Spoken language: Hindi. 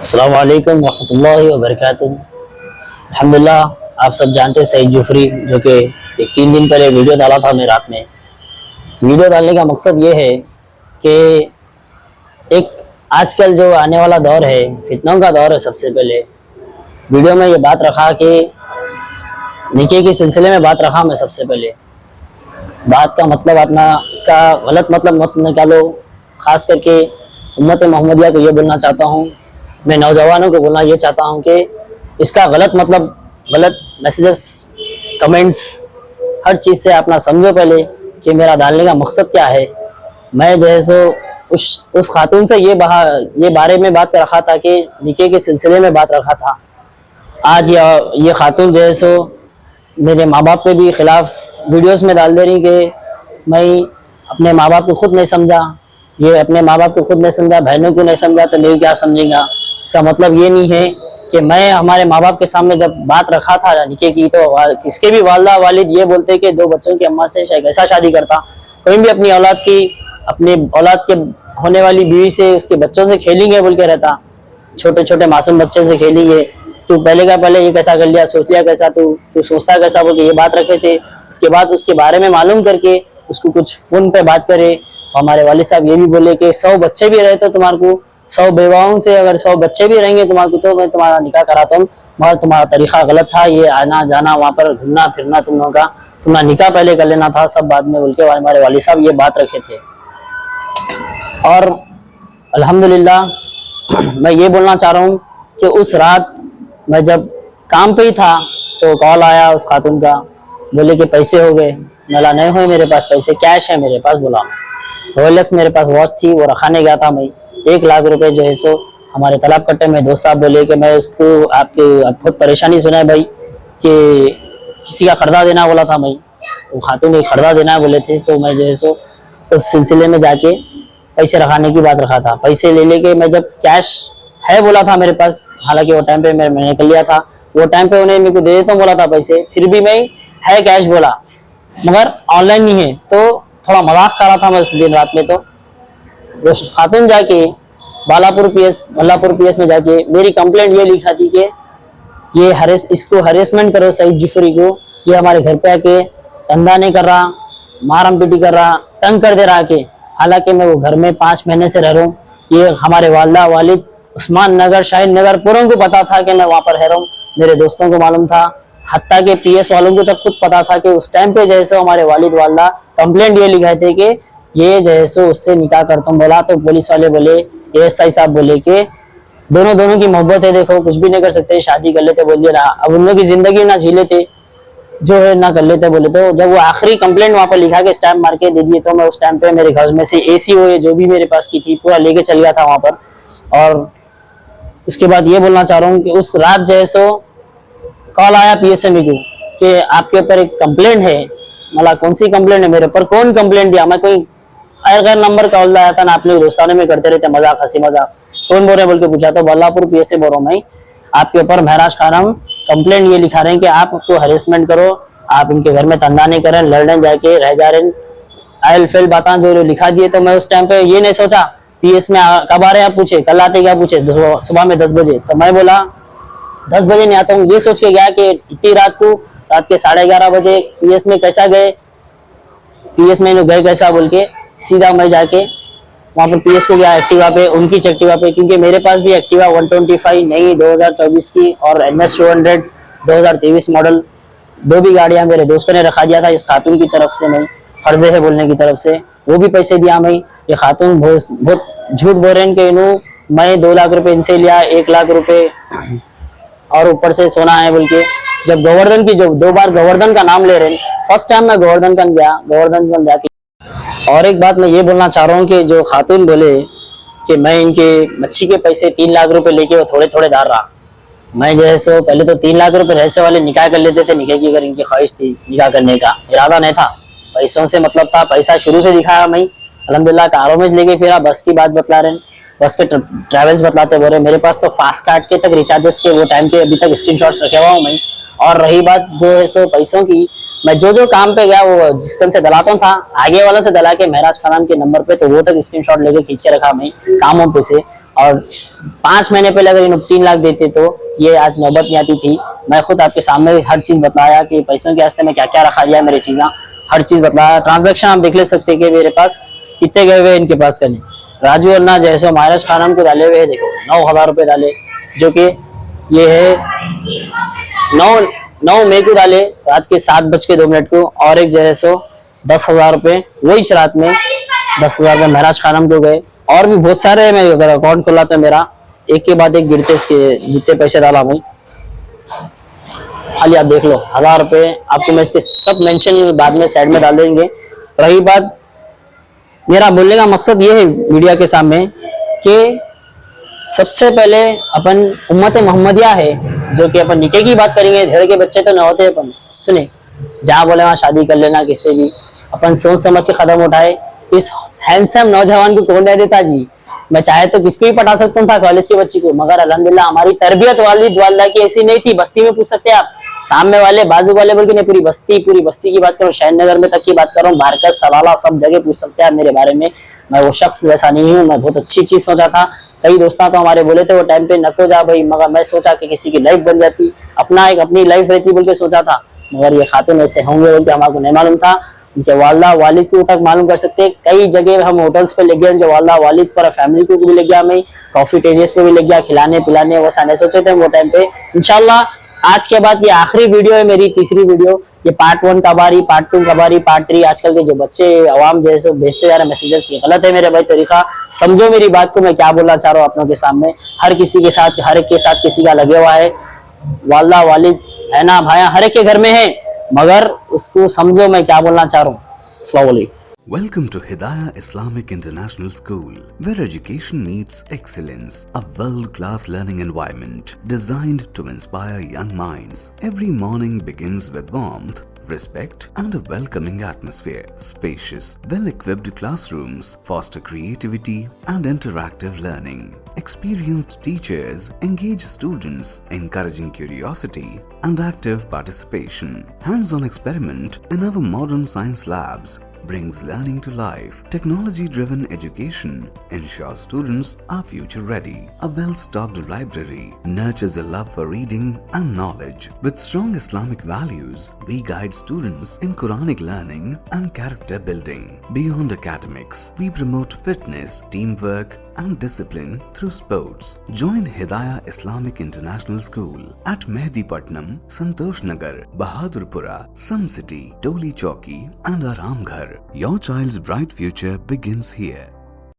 अस्सलाम वालेकुम रहमतुल्लाहि व बरकातुहू। अल्हम्दुलिल्लाह आप सब जानते हैं सईद जुफरी जो कि एक 3 दिन पहले वीडियो डाला था मैं रात में। वीडियो डालने का मकसद ये है कि एक आजकल जो आने वाला दौर है फितनों का दौर है। सबसे पहले वीडियो में ये बात रखा कि निके के सिलसिले में बात रखा मैं। सबसे पहले बात का मतलब अपना इसका गलत मतलब मत निकालो। ख़ास करके उम्मत मोहम्मदिया को ये बोलना चाहता हूँ, मैं नौजवानों को बोलना ये चाहता हूँ कि इसका गलत मतलब, गलत मैसेजेस, कमेंट्स, हर चीज़ से अपना समझो पहले कि मेरा डालने का मकसद क्या है। मैं जो है सो उस खातून से ये बारे में बात कर रखा था कि निके के सिलसिले में बात रखा था। आज ये खातून जो है सो मेरे माँ बाप के भी खिलाफ वीडियोस में डाल दे रही कि मैं अपने माँ बाप को खुद नहीं समझा, ये अपने माँ बाप को खुद नहीं समझा, बहनों को नहीं समझा तो नहीं क्या समझेगा। इसका मतलब ये नहीं है कि मैं हमारे माँ बाप के सामने जब बात रखा था निके की तो इसके भी वालदा वालिद ये बोलते कि 2 बच्चों की अम्मा से कैसा शादी करता। कोई भी अपनी औलाद के होने वाली बीवी से, उसके बच्चों से खेलेंगे बोल के रहता। छोटे छोटे मासूम बच्चे से खेलेंगे, तू पहले का पहले ये कैसा कर लिया, सोच लिया कैसा, तू सोचता कैसा बोल के ये बात रखे थे। उसके बाद उसके बारे में मालूम करके उसको कुछ फोन पे बात करे। हमारे वालिद साहब ये भी बोले कि 100 बच्चे भी रहे तो तुम्हारे को 100 बेवाओं से अगर 100 बच्चे भी रहेंगे तुम्हारे को तो मैं तुम्हारा निकाह कराता हूँ, मगर तुम्हारा तरीका गलत था। ये आना जाना वहाँ पर घूमना फिरना तुम लोगों का, तुम्हारा निकाह पहले कर लेना था, सब बाद में बोल के हमारे वालिद साहब ये बात रखे थे। और अल्हम्दुलिल्लाह मैं ये बोलना चाह रहा हूँ कि उस रात मैं जब काम पे ही था तो कॉल आया उस खातून का, बोले कि पैसे हो गए। मला नहीं हुए मेरे पास पैसे, कैश है मेरे पास। बोला रोलेक्स मेरे पास वॉच थी, वो रखाने गया था मैं। 1 लाख रुपए जो है सो हमारे तालाब कट्टे में दोस्त साहब बोले कि मैं उसको आप बहुत परेशानी सुना भाई कि किसी का खर्दा देना बोला था मैं, वो खातून एक खर्दा देना बोले थे। तो मैं जो है सो उस सिलसिले में जाके पैसे रखाने की बात रखा था। पैसे ले लेके मैं जब कैश है बोला था मेरे पास, हालांकि वो टाइम पे मैंने निकल लिया था, वो टाइम पे उन्हें मेरे को दे देता बोला था पैसे, फिर भी मैं है कैश बोला मगर ऑनलाइन नहीं है। तो थोड़ा मजाक कर रहा था मैं उस दिन रात में। तो वो खातून जाके बल्लापुर पीएस में जाके मेरी कंप्लेंट ये लिखा थी कि ये इसको हरेसमेंट करो सईद जुफरी को, ये हमारे घर पे आके धंधा नहीं कर रहा, मारम पीटी कर रहा, तंग कर दे रहा के। हालांकि मैं वो घर में 5 महीने से रह रहा हूँ। ये हमारे वालदा वालिद उस्मान नगर, शाहीन नगर पूरों को पता था कि मैं वहाँ पर रह रहा हूँ। मेरे दोस्तों को मालूम था, हत्ता के पीएस वालों को तक खुद पता था कि उस टाइम पे जैसे हमारे वालिद वालदा कंप्लेंट ये लिखाए थे कि ये जैसे उससे निकाह करता हूँ बोला। तो पुलिस वाले बोले, एएसआई साहब बोले कि दोनों की मोहब्बत है, देखो कुछ भी नहीं कर सकते, शादी कर लेते बोल दिया। अब उन लोग की जिंदगी ना जी लेते जो है ना कर लेते बोले। तो जब वो आखिरी कंप्लेंट वहाँ पर लिखा के स्टैम्प मार के दे दिए तो मैं उस टाइम पे मेरे घर में से एसी हो जो भी मेरे पास की थी पूरा लेके चल गया था वहाँ पर। और उसके बाद ये बोलना चाह रहा हूँ कि उस रात जैसो कॉल आया पीएसएमई को कि आपके ऊपर एक कंप्लेंट है। मतलब कौन सी कंप्लेंट है, मेरे ऊपर कौन कंप्लेंट दिया। मैं कोई अगर नंबर कॉल आया था ना, अपने दोस्तानों में करते रहते मजाक, हंसी मजाक, कौन बोल रहे बोल के पूछा तो बल्लापुर पीएसए बोल रहा हूँ मैं, आपके ऊपर महराज खान कंप्लेंट ये लिखा रहे हैं कि आप उसको हरेसमेंट करो, आप इनके घर में धंधा नहीं कर रहे, लड़ने जाके रह जा रहे, आयल फेल बातें जो लिखा दिए। तो मैं उस टाइम पे ये नहीं सोचा पीएस में कब आ रहे आप पूछे, कल आते क्या पूछे, सुबह में 10 बजे। तो मैं बोला 10 बजे नहीं आता हूँ, ये सोच के गया कि इतनी रात को, रात के 11:30 बजे पीएस में कैसा गए, पीएस में गए कैसा बोल के सीधा मैं जाके वहाँ पर पीएस को गया एक्टिवा पे, उनकी एक्टिवा पे, क्योंकि मेरे पास भी एक्टिवा 125 नई 2024 की और NS 200 2023 मॉडल, 2 भी गाड़ियां मेरे दोस्तों ने रखा दिया था इस खातून की तरफ से। मैं फर्जे है बोलने की तरफ से वो भी पैसे दिया मैं। ये खातून बहुत झूठ बोल रहे हैं कि मैं 2 लाख रुपए इनसे लिया, 1 लाख रुपए और ऊपर से सोना है बोल के। जब गोवर्धन की, जो 2 बार गोवर्धन का नाम ले रहे हैं, फर्स्ट टाइम मैं गोवर्धन का जाके। और एक बात मैं ये बोलना चाह रहा हूँ कि जो खातून बोले कि मैं इनके मच्छी के पैसे 3 लाख रुपए लेके वो थोड़े थोड़े डाल रहा, मैं जो है सो पहले तो 3 लाख रुपए रहस्य वाले निकाह कर लेते थे। निकाह की अगर इनकी ख्वाहिश थी, निकाह करने का इरादा नहीं था, पैसों से मतलब था, पैसा शुरू से दिखाया मैं। अल्हम्दुलिल्लाह कारों में लेके फिर बस की बात बतला रहे, बस के ट्रेवल्स बतलाते बोल रहे। मेरे पास तो फास्ट कार्ड के तक रिचार्जेस के वो टाइम के अभी तक स्क्रीनशॉट्स रखे हुआ हूँ मैं। और रही बात जो है सो पैसों की, मैं जो काम पे गया वो जिसकन से दलाता था, आगे वालों से दला के महराज खान के नंबर पे, तो वो तक स्क्रीनशॉट लेके खींच के रखा मैं कामों पे से। और 5 महीने पहले अगर इन 3 लाख देते तो ये आज नौबत नहीं आती थी। मैं खुद आपके सामने हर चीज बताया कि पैसों के वास्ते में क्या क्या रखा दिया, मेरी चीज़ें हर चीज बताया। ट्रांजैक्शन आप देख ले सकते कि मेरे पास कितने गए हुए इनके पास करने। राजू अन्ना जैसे महाराज खान को डाले हुए है, देखो 9,000 रुपये डाले, जो कि ये है 9 मई को डाले रात के 7:02 को, और एक जो है सो 10,000 रुपये वही रात में 10,000 रुपये महराज खानम को गए। और भी बहुत सारे मैं अगर अकाउंट खोला तो मेरा एक के बाद एक गिरते इसके जितने पैसे डाला मैं, खाली आप देख लो 1,000 रुपये आपको मैं इसके सब मेंशन बाद में साइड में डाल देंगे। रही बात, मेरा बोलने का मकसद ये है मीडिया के सामने कि सबसे पहले अपन उम्मत मोहम्मदिया है, जो कि अपन निके की बात करेंगे, धेड़ के बच्चे तो न होते अपन, सुने जहाँ बोले वहाँ शादी कर लेना किससे भी, अपन सोच समझ के कदम उठाए। इस हैंडसम नौजवान को कौन दे देता जी, मैं चाहे तो किसको भी पटा सकता था, कॉलेज की बच्ची को, मगर अल्हम्दुलिल्लाह हमारी तरबियत वालिदा की ऐसी नहीं थी। बस्ती में पूछ सकते हैं आप, सामने वाले बाजू वाले बल्कि नहीं, पूरी बस्ती की बात करो, शहर नगर में तक की बात करो, बारकत सवाला सब जगह पूछ सकते हैं आप मेरे बारे में। मैं वो शख्स वैसा नहीं हूँ, मैं बहुत अच्छी चीज सोचा था। कई दोस्तों तो हमारे बोले थे वो टाइम पे नको जा भाई, मगर मैं सोचा कि किसी की लाइफ बन जाती, अपनी लाइफ रहती बोल के सोचा था। मगर ये खातून ऐसे होंगे बोल के हमारे को नहीं मालूम था। उनके वालदा वालिद को तक मालूम कर सकते। कई जगह हम होटल्स पे ले गए, उनके वालदा वालिद पर फैमिली को भी ले गया, मैं कॉफी टेरियस पे भी ले गया, खिलाने पिलाने, वो सारे सोचे थे वो टाइम पे। इंशाल्लाह आज के बाद ये आखिरी वीडियो है, मेरी तीसरी वीडियो। ये पार्ट 1 कब आ रही, पार्ट 2 कब आ रही, पार्ट 3। आजकल के जो बच्चे अवाम जैसे भेजते जा रहे मैसेजेस, ये गलत है मेरे भाई तरीका। समझो मेरी बात को, मैं क्या बोलना चाह रहा हूँ अपनों के सामने। हर किसी के साथ, हर एक के साथ किसी का लगे हुआ है, वालदा वालिद है ना भाया, हर एक के घर में है, मगर उसको समझो मैं क्या बोलना चाह रहा हूँ। अस्सलाम वालेकुम। Welcome to Hidayah Islamic International School, where education meets excellence, a world-class learning environment designed to inspire young minds. Every morning begins with warmth, respect and a welcoming atmosphere. Spacious, well-equipped classrooms foster creativity and interactive learning. Experienced teachers engage students, encouraging curiosity and active participation. Hands-on experiment in our modern science labs brings learning to life. Technology-driven education ensures students are future-ready. A well-stocked library nurtures a love for reading and knowledge. With strong Islamic values, we guide students in Quranic learning and character building. Beyond academics, we promote fitness, teamwork, and discipline through sports. Join Hidayah Islamic International School at Mehdipatnam, Santosh Nagar, Bahadurpura, Sun City, Toli Chowki, and Aramghar. Your child's bright future begins here.